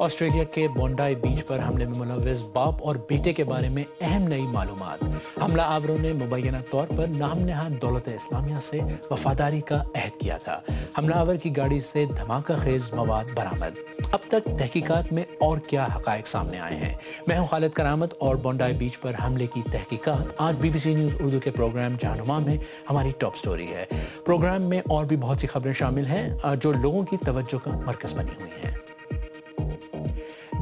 Australia کے بونڈائی بیچ پر حملے میں ملوث باپ اور بیٹے کے بارے میں اہم نئی معلومات۔ حملہ آوروں نے مبینہ طور پر نام نہاد دولت اسلامیہ سے وفاداری کا عہد کیا تھا۔ حملہ آور کی گاڑی سے دھماکہ خیز مواد برآمد۔ اب تک تحقیقات میں اور کیا حقائق سامنے آئے ہیں؟ میں ہوں خالد کرامت اور بونڈائی بیچ پر حملے کی تحقیقات آج B B C news Urdu کے پروگرام جہنما میں ہماری ٹاپ سٹوری ہے۔ پروگرام میں اور بھی بہت سی خبریں شامل ہیں جو لوگوں کی توجہ کا مرکز بنی ہوئی ہیں۔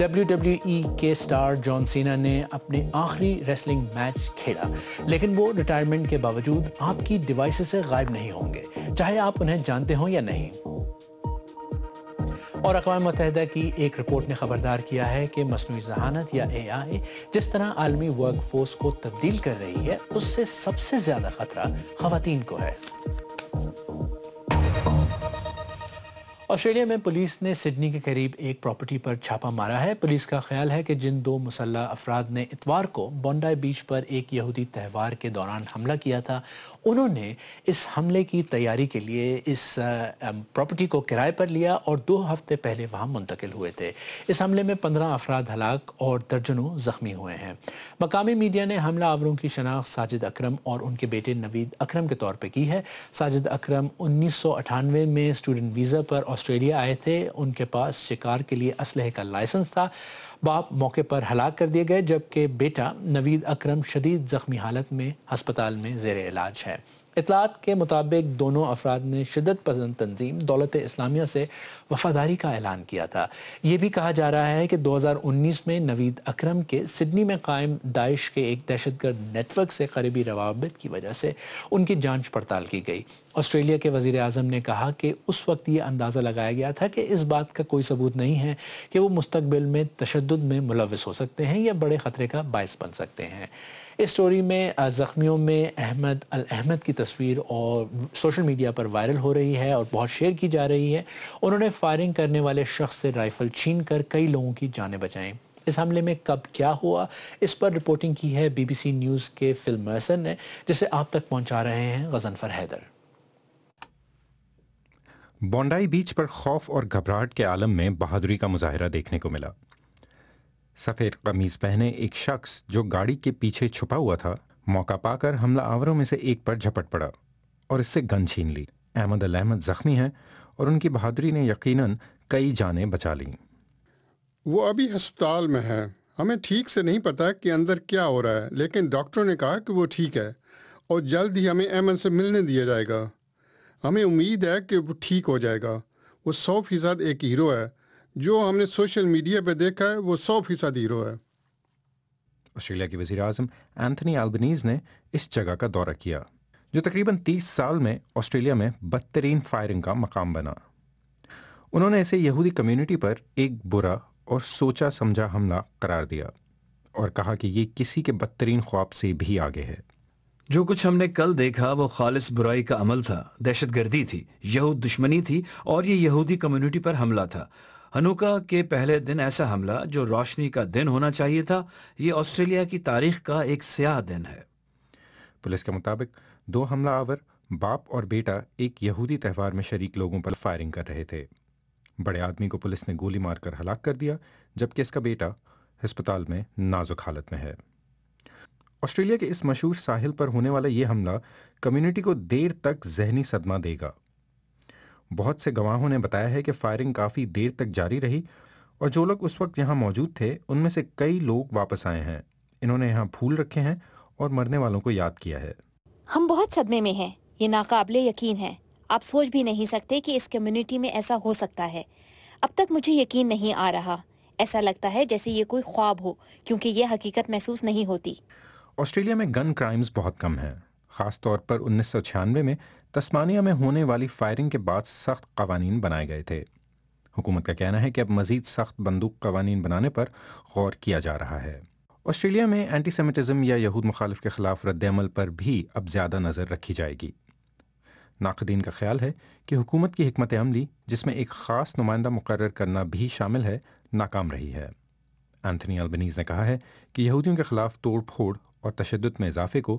WWE کے سٹار جان سینا نے اپنے آخری ریسلنگ میچ کھیلا، لیکن وہ ریٹائرمنٹ کے باوجود آپ کی ڈیوائسز سے غائب نہیں ہوں گے، چاہے آپ انہیں جانتے ہوں یا نہیں۔ اور اقوام متحدہ کی ایک رپورٹ نے خبردار کیا ہے کہ مصنوعی ذہانت یا AI جس طرح عالمی ورک فورس کو تبدیل کر رہی ہے، اس سے سب سے زیادہ خطرہ خواتین کو ہے۔ آسٹریلیا میں پولیس نے سڈنی کے قریب ایک پراپرٹی پر چھاپہ مارا ہے۔ پولیس کا خیال ہے کہ جن 2 مسلح افراد نے اتوار کو بونڈائی بیچ پر ایک یہودی تہوار کے دوران حملہ کیا تھا، انہوں نے اس حملے کی تیاری کے لیے اس پراپرٹی کو کرائے پر لیا اور 2 ہفتے پہلے وہاں منتقل ہوئے تھے۔ اس حملے میں 15 افراد ہلاک اور درجنوں زخمی ہوئے ہیں۔ مقامی میڈیا نے حملہ آوروں کی شناخت ساجد اکرم اور ان کے بیٹے نوید اکرم کے طور پہ کی ہے۔ ساجد اکرم 1998 میں اسٹوڈنٹ ویزا پر آسٹریلیا آئے تھے۔ ان کے پاس شکار کے لیے اسلحے کا لائسنس تھا۔ باپ موقع پر ہلاک کر دیے گئے جبکہ بیٹا نوید اکرم شدید زخمی حالت میں ہسپتال میں زیر علاج ہے۔ اطلاعات کے مطابق دونوں افراد نے شدت پسند تنظیم دولت اسلامیہ سے وفاداری کا اعلان کیا تھا۔ یہ بھی کہا جا رہا ہے کہ 2019 میں نوید اکرم کے سڈنی میں قائم داعش کے ایک دہشت گرد نیٹ ورک سے قریبی روابط کی وجہ سے ان کی جانچ پڑتال کی گئی۔ آسٹریلیا کے وزیر اعظم نے کہا کہ اس وقت یہ اندازہ لگایا گیا تھا کہ اس بات کا کوئی ثبوت نہیں ہے کہ وہ مستقبل میں تشدد میں ملوث ہو سکتے ہیں یا بڑے خطرے کا باعث بن سکتے ہیں۔ اس سٹوری میں زخمیوں میں احمد الاحمد کی تصویر اور سوشل میڈیا پر وائرل ہو رہی ہے اور بہت شیئر کی جا رہی ہے۔ انہوں نے فائرنگ کرنے والے شخص سے رائفل چھین کر کئی لوگوں کی جانیں بچائیں۔ اس حملے میں کب کیا ہوا، اس پر رپورٹنگ کی ہے بی بی سی نیوز کے فل مرسر نے، جسے آپ تک پہنچا رہے ہیں غضنفر حیدر۔ بونڈائی بیچ پر خوف اور گھبراہٹ کے عالم میں بہادری کا مظاہرہ دیکھنے کو ملا۔ سفید قمیض پہنے ایک شخص جو گاڑی کے پیچھے چھپا ہوا تھا، موقع پا کر حملہ آوروں میں سے ایک پر جھپٹ پڑا اور اس سے گن چھین لی۔ احمد الاحمد زخمی ہیں اور ان کی بہادری نے یقیناً کئی جانیں بچا لیں۔ وہ ابھی ہسپتال میں ہے، ہمیں ٹھیک سے نہیں پتا کہ اندر کیا ہو رہا ہے، لیکن ڈاکٹروں نے کہا کہ وہ ٹھیک ہے اور جلد ہی ہمیں احمد سے ملنے دیا جائے گا۔ ہمیں امید ہے کہ وہ ٹھیک ہو جائے گا۔ وہ 100% ایک ہیرو ہے، جو ہم نے سوشل میڈیا پہ دیکھا ہے، وہ 100% ہیرو ہے۔ آسٹریلیا کے وزیر اعظم اینتھنی البنیز نے اس جگہ کا دورہ کیا جو تقریباً 30 سال میں آسٹریلیا میں بدترین فائرنگ کا مقام بنا۔ انہوں نے اسے یہودی کمیونٹی پر ایک برا اور سوچا سمجھا حملہ قرار دیا اور کہا کہ یہ کسی کے بدترین خواب سے بھی آگے ہے۔ جو کچھ ہم نے کل دیکھا وہ خالص برائی کا عمل تھا، دہشت گردی تھی، یہود دشمنی تھی اور یہ یہودی کمیونٹی پر حملہ تھا۔ ہنوکا کے پہلے دن ایسا حملہ جو روشنی کا دن ہونا چاہیے تھا، یہ آسٹریلیا کی تاریخ کا ایک سیاہ دن ہے۔ پولیس کے مطابق 2 حملہ آور باپ اور بیٹا ایک یہودی تہوار میں شریک لوگوں پر فائرنگ کر رہے تھے۔ بڑے آدمی کو پولیس نے گولی مار کر ہلاک کر دیا جبکہ اس کا بیٹا ہسپتال میں نازک حالت میں ہے۔ آسٹریلیا کے اس مشہور ساحل پر ہونے والا یہ حملہ کمیونٹی کو دیر تک ذہنی صدمہ دے گا۔ بہت سے گواہوں نے بتایا ہے کہ فائرنگ کافی دیر تک جاری رہی اور جو لوگ اس وقت یہاں موجود تھے ان میں سے کئی لوگ واپس آئے ہیں۔ انہوں نے یہاں پھول رکھے ہیں اور مرنے والوں کو یاد کیا ہے۔ ہم بہت صدمے میں ہیں، یہ ناقابل یقین ہے۔ آپ سوچ بھی نہیں سکتے کہ اس کمیونٹی میں ایسا ہو سکتا ہے۔ اب تک مجھے یقین نہیں آ رہا، ایسا لگتا ہے جیسے یہ کوئی خواب ہو، کیونکہ یہ حقیقت محسوس نہیں ہوتی۔ آسٹریلیا میں گن کرائمز بہت کم ہیں، خاص طور پر 1996 میں تسمانیہ میں ہونے والی فائرنگ کے بعد سخت قوانین بنائے گئے تھے۔ حکومت کا کہنا ہے کہ اب مزید سخت بندوق قوانین بنانے پر غور کیا جا رہا ہے۔ آسٹریلیا میں اینٹی سیمیٹزم یا یہود مخالف کے خلاف رد عمل پر بھی اب زیادہ نظر رکھی جائے گی۔ ناقدین کا خیال ہے کہ حکومت کی حکمت عملی، جس میں ایک خاص نمائندہ مقرر کرنا بھی شامل ہے، ناکام رہی ہے۔ اینتھنی البنیز نے کہا ہے کہ یہودیوں کے خلاف توڑ پھوڑ اور تشدد میں اضافے کو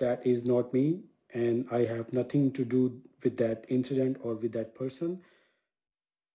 That is not me and I have nothing to do with that incident or with that person.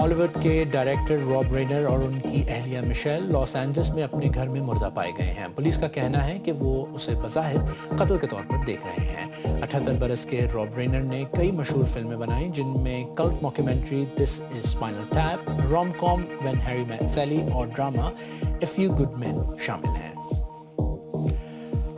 ہالی ووڈ کے ڈائریکٹر راب رینر اور ان کی اہلیہ مشیل لاس اینجلس میں اپنے گھر میں مردہ پائے گئے ہیں. پولیس کا کہنا ہے کہ وہ اسے بظاہر قتل کے طور پر دیکھ رہے ہیں. 78 برس کے راب رینر نے کئی مشہور فلمیں بنائیں جن میں cult mockumentary This Is Spinal Tap, rom com When Harry Met Sally اور drama A Few Good Men شامل ہیں.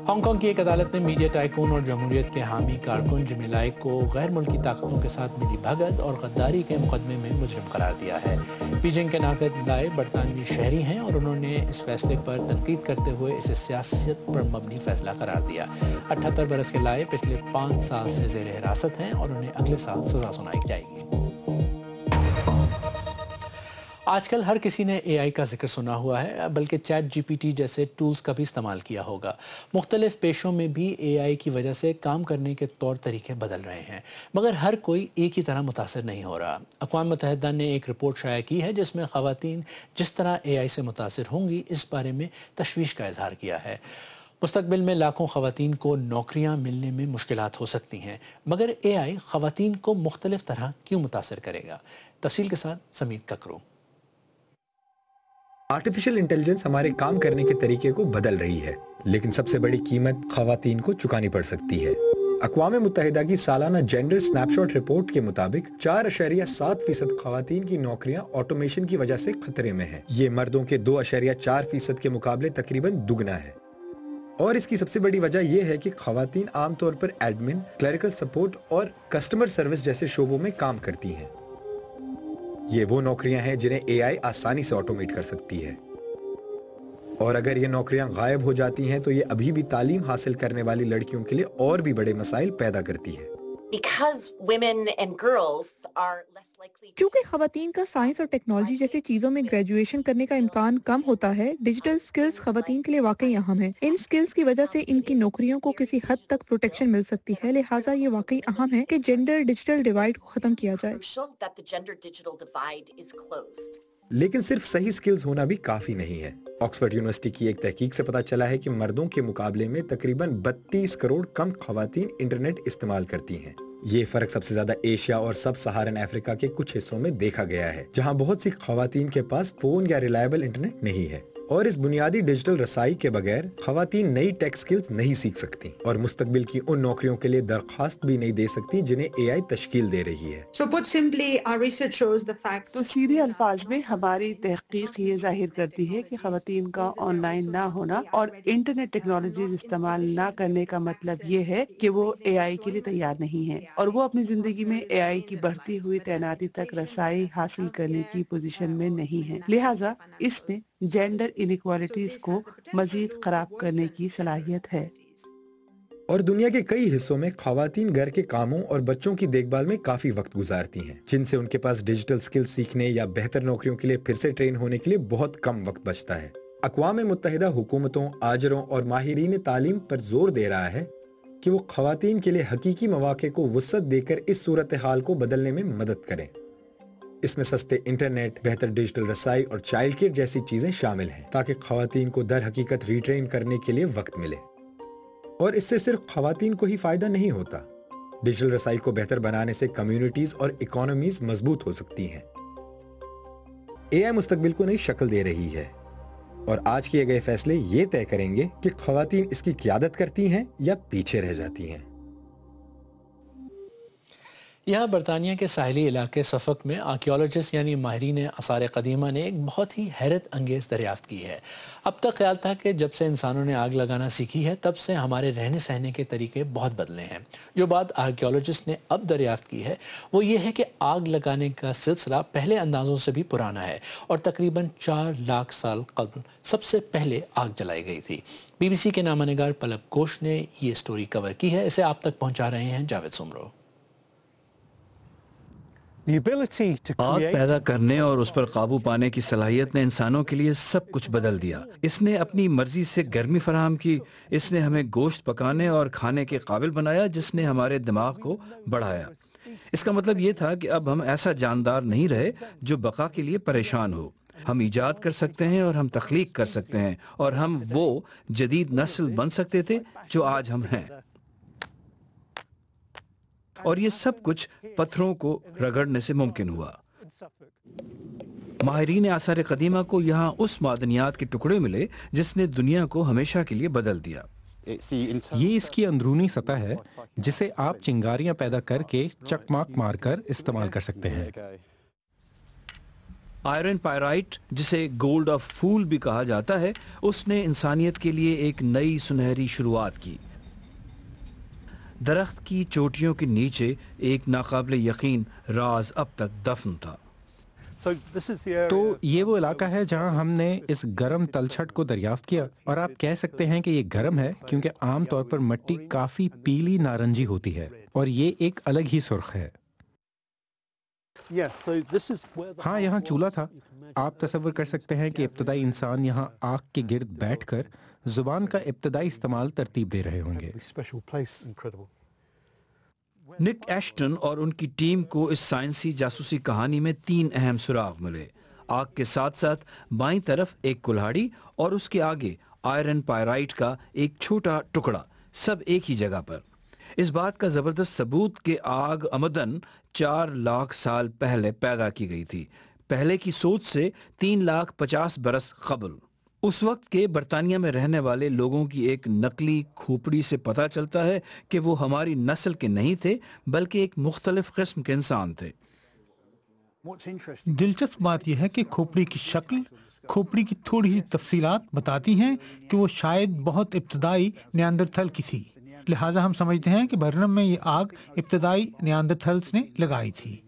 ہانگ کانگ کی ایک عدالت نے میڈیا ٹائکون اور جمہوریت کے حامی کارکن جمی لائی کو غیر ملکی طاقتوں کے ساتھ ملی بھگت اور غداری کے مقدمے میں مجرم قرار دیا ہے. بیجنگ کے ناقد لائے برطانوی شہری ہیں اور انہوں نے اس فیصلے پر تنقید کرتے ہوئے اسے سیاست پر مبنی فیصلہ قرار دیا. 78 برس کے لائے پچھلے 5 سال سے زیر حراست ہیں اور انہیں اگلے سال سزا سنائی جائے گی. آج کل ہر کسی نے اے آئی کا ذکر سنا ہوا ہے، بلکہ چیٹ جی پی ٹی جیسے ٹولز کا بھی استعمال کیا ہوگا. مختلف پیشوں میں بھی اے آئی کی وجہ سے کام کرنے کے طور طریقے بدل رہے ہیں، مگر ہر کوئی ایک ہی طرح متاثر نہیں ہو رہا. اقوام متحدہ نے ایک رپورٹ شائع کی ہے جس میں خواتین جس طرح اے آئی سے متاثر ہوں گی اس بارے میں تشویش کا اظہار کیا ہے. مستقبل میں لاکھوں خواتین کو نوکریاں ملنے میں مشکلات ہو سکتی ہیں، مگر اے آئی خواتین کو مختلف طرح کیوں متاثر کرے گا؟ تفصیل کے ساتھ سمیت ککرو. آرٹیفیشل انٹیلیجنس ہمارے کام کرنے کے طریقے کو بدل رہی ہے، لیکن سب سے بڑی قیمت خواتین کو چکانی پڑ سکتی ہے. اقوام متحدہ کی سالانہ جینڈر سنیپ شاٹ رپورٹ کے مطابق 4.7% خواتین کی نوکریاں آٹومیشن کی وجہ سے خطرے میں ہیں. یہ مردوں کے 2.4% کے مقابلے تقریباً دگنا ہے. اور اس کی سب سے بڑی وجہ یہ ہے کہ خواتین عام طور پر ایڈمن، کلریکل سپورٹ اور کسٹمر سروس جیسے شعبوں میں کام کرتی ہیں. یہ وہ نوکریاں ہیں جنہیں اے آئی آسانی سے آٹومیٹ کر سکتی ہے، اور اگر یہ نوکریاں غائب ہو جاتی ہیں تو یہ ابھی بھی تعلیم حاصل کرنے والی لڑکیوں کے لیے اور بھی بڑے مسائل پیدا کرتی ہے. چونکہ خواتین کا سائنس اور ٹیکنالوجی جیسی چیزوں میں گریجویشن کرنے کا امکان کم ہوتا ہے، ڈیجیٹل سکلز خواتین کے لیے واقعی اہم ہیں. ان سکلز کی وجہ سے ان کی نوکریوں کو کسی حد تک پروٹیکشن مل سکتی ہے، لہٰذا یہ واقعی اہم ہے کہ جینڈر ڈیجیٹل ڈیوائیڈ کو ختم کیا جائے. لیکن صرف صحیح سکلز ہونا بھی کافی نہیں ہے. آکسفورڈ یونیورسٹی کی ایک تحقیق سے پتہ چلا ہے کہ مردوں کے مقابلے میں تقریباً 32 کروڑ کم خواتین انٹرنیٹ استعمال کرتی ہیں. یہ فرق سب سے زیادہ ایشیا اور سب سہارن افریقہ کے کچھ حصوں میں دیکھا گیا ہے، جہاں بہت سی خواتین کے پاس فون یا ریلائبل انٹرنیٹ نہیں ہے. اور اس بنیادی ڈیجیٹل رسائی کے بغیر خواتین نئی ٹیک سکلز نہیں سیکھ سکتی اور مستقبل کی ان نوکریوں کے لیے درخواست بھی نہیں دے سکتی جنہیں اے آئی تشکیل دے رہی ہے. تو سیدھے الفاظ میں ہماری تحقیق یہ ظاہر کرتی ہے کہ خواتین کا آن لائن نہ ہونا اور انٹرنیٹ ٹیکنالوجیز استعمال نہ کرنے کا مطلب یہ ہے کہ وہ اے آئی کے لیے تیار نہیں ہے اور وہ اپنی زندگی میں اے آئی کی بڑھتی ہوئی تعیناتی تک رسائی حاصل کرنے کی پوزیشن میں نہیں ہے. لہٰذا اس میں جینڈر انیکوالٹیز کو مزید خراب کرنے کی صلاحیت ہے. اور دنیا کے کئی حصوں میں خواتین گھر کے کاموں اور بچوں کی دیکھ بھال میں کافی وقت گزارتی ہیں، جن سے ان کے پاس ڈیجیٹل سکل سیکھنے یا بہتر نوکریوں کے لیے پھر سے ٹرین ہونے کے لیے بہت کم وقت بچتا ہے. اقوام متحدہ حکومتوں، آجروں اور ماہرین تعلیم پر زور دے رہا ہے کہ وہ خواتین کے لیے حقیقی مواقع کو وسعت دے کر اس صورتحال کو بدلنے میں مدد کریں. اس میں سستے انٹرنیٹ، بہتر ڈیجیٹل رسائی اور چائلڈ کیئر جیسی چیزیں شامل ہیں تاکہ خواتین کو در حقیقت ری ٹرین کرنے کے لیے وقت ملے. اور اس سے صرف خواتین کو ہی فائدہ نہیں ہوتا، ڈیجیٹل رسائی کو بہتر بنانے سے کمیونٹیز اور اکانومیز مضبوط ہو سکتی ہیں. اے آئی مستقبل کو نئی شکل دے رہی ہے اور آج کیے گئے فیصلے یہ طے کریں گے کہ خواتین اس کی قیادت کرتی ہیں یا پیچھے رہ جاتی ہیں. یہاں برطانیہ کے ساحلی علاقے سفک میں آرکیولوجسٹ یعنی ماہرین آثار قدیمہ نے ایک بہت ہی حیرت انگیز دریافت کی ہے. اب تک خیال تھا کہ جب سے انسانوں نے آگ لگانا سیکھی ہے تب سے ہمارے رہنے سہنے کے طریقے بہت بدلے ہیں. جو بات آرکیولوجسٹ نے اب دریافت کی ہے وہ یہ ہے کہ آگ لگانے کا سلسلہ پہلے اندازوں سے بھی پرانا ہے اور تقریباً 4 لاکھ سال قبل سب سے پہلے آگ جلائی گئی تھی. بی بی سی کے نامہ نگار پلک گھوش نے یہ سٹوری کور کی ہے، اسے آپ تک پہنچا رہے ہیں جاوید سمرو. آگ پیدا کرنے اور اس پر قابو پانے کی صلاحیت نے انسانوں کے لیے سب کچھ بدل دیا. اس نے اپنی مرضی سے گرمی فراہم کی، اس نے ہمیں گوشت پکانے اور کھانے کے قابل بنایا جس نے ہمارے دماغ کو بڑھایا. اس کا مطلب یہ تھا کہ اب ہم ایسا جاندار نہیں رہے جو بقا کے لیے پریشان ہو. ہم ایجاد کر سکتے ہیں اور ہم تخلیق کر سکتے ہیں اور ہم وہ جدید نسل بن سکتے تھے جو آج ہم ہیں. اور یہ سب کچھ پتھروں کو رگڑنے سے ممکن ہوا. ماہرین آثار قدیمہ کو یہاں اس معدنیات کے ٹکڑے ملے جس نے دنیا کو ہمیشہ کے لیے بدل دیا. یہ اس کی اندرونی سطح ہے جسے آپ چنگاریاں پیدا کر کے چکماک مار کر استعمال کر سکتے ہیں. آئرن پائرائٹ جسے گولڈ آف فول بھی کہا جاتا ہے، اس نے انسانیت کے لیے ایک نئی سنہری شروعات کی. درخت کی چوٹیوں کے نیچے ایک ناقابل یقین راز اب تک دفن تھا. تو یہ وہ علاقہ ہے جہاں ہم نے اس گرم تلچھٹ کو دریافت کیا، اور آپ کہہ سکتے ہیں کہ یہ گرم ہے کیونکہ عام طور پر مٹی کافی پیلی نارنجی ہوتی ہے اور یہ ایک الگ ہی سرخ ہے. ہاں، یہاں چولہا تھا. آپ تصور کر سکتے ہیں کہ ابتدائی انسان یہاں آگ کے گرد بیٹھ کر زبان کا ابتدائی استعمال ترتیب دے رہے ہوں گے. نک ایشٹن اور ان کی ٹیم کو اس سائنسی جاسوسی کہانی میں 3 اہم سراغ ملے. آگ کے ساتھ ساتھ بائیں طرف ایک کلہاڑی اور اس کے آگے آئرن پائرائٹ کا ایک چھوٹا ٹکڑا، سب ایک ہی جگہ پر. اس بات کا زبردست ثبوت کہ آگ عمدن 4 لاکھ سال پہلے پیدا کی گئی تھی، پہلے کی سوچ سے 3,50,000 برس قبل. اس وقت کے برطانیہ میں رہنے والے لوگوں کی ایک نقلی کھوپڑی سے پتہ چلتا ہے کہ وہ ہماری نسل کے نہیں تھے بلکہ ایک مختلف قسم کے انسان تھے. دلچسپ بات یہ ہے کہ کھوپڑی کی شکل، کھوپڑی کی تھوڑی سی تفصیلات بتاتی ہیں کہ وہ شاید بہت ابتدائی نیاندرتھل کی تھی. لہٰذا ہم سمجھتے ہیں کہ برنم میں یہ آگ ابتدائی نیاندرتھلز نے لگائی تھی.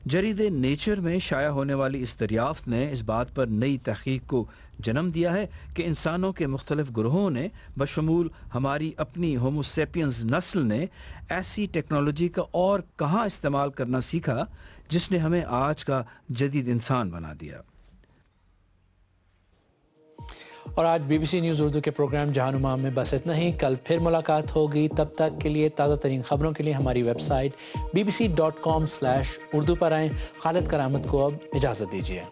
جرید نیچر میں شائع ہونے والی اس دریافت نے اس بات پر نئی تحقیق کو جنم دیا ہے کہ انسانوں کے مختلف گروہوں نے بشمول ہماری اپنی ہومو سیپینز نسل نے ایسی ٹیکنالوجی کا اور کہاں استعمال کرنا سیکھا جس نے ہمیں آج کا جدید انسان بنا دیا. اور آج B B C news Urdu کے پروگرام جہانما میں بس اتنا ہی. کل پھر ملاقات ہوگی. تب تک کے لیے تازہ ترین خبروں کے لیے ہماری ویب سائٹ bbc.com/urdu پر آئیں. خالد کرامت کو اب اجازت دیجیے.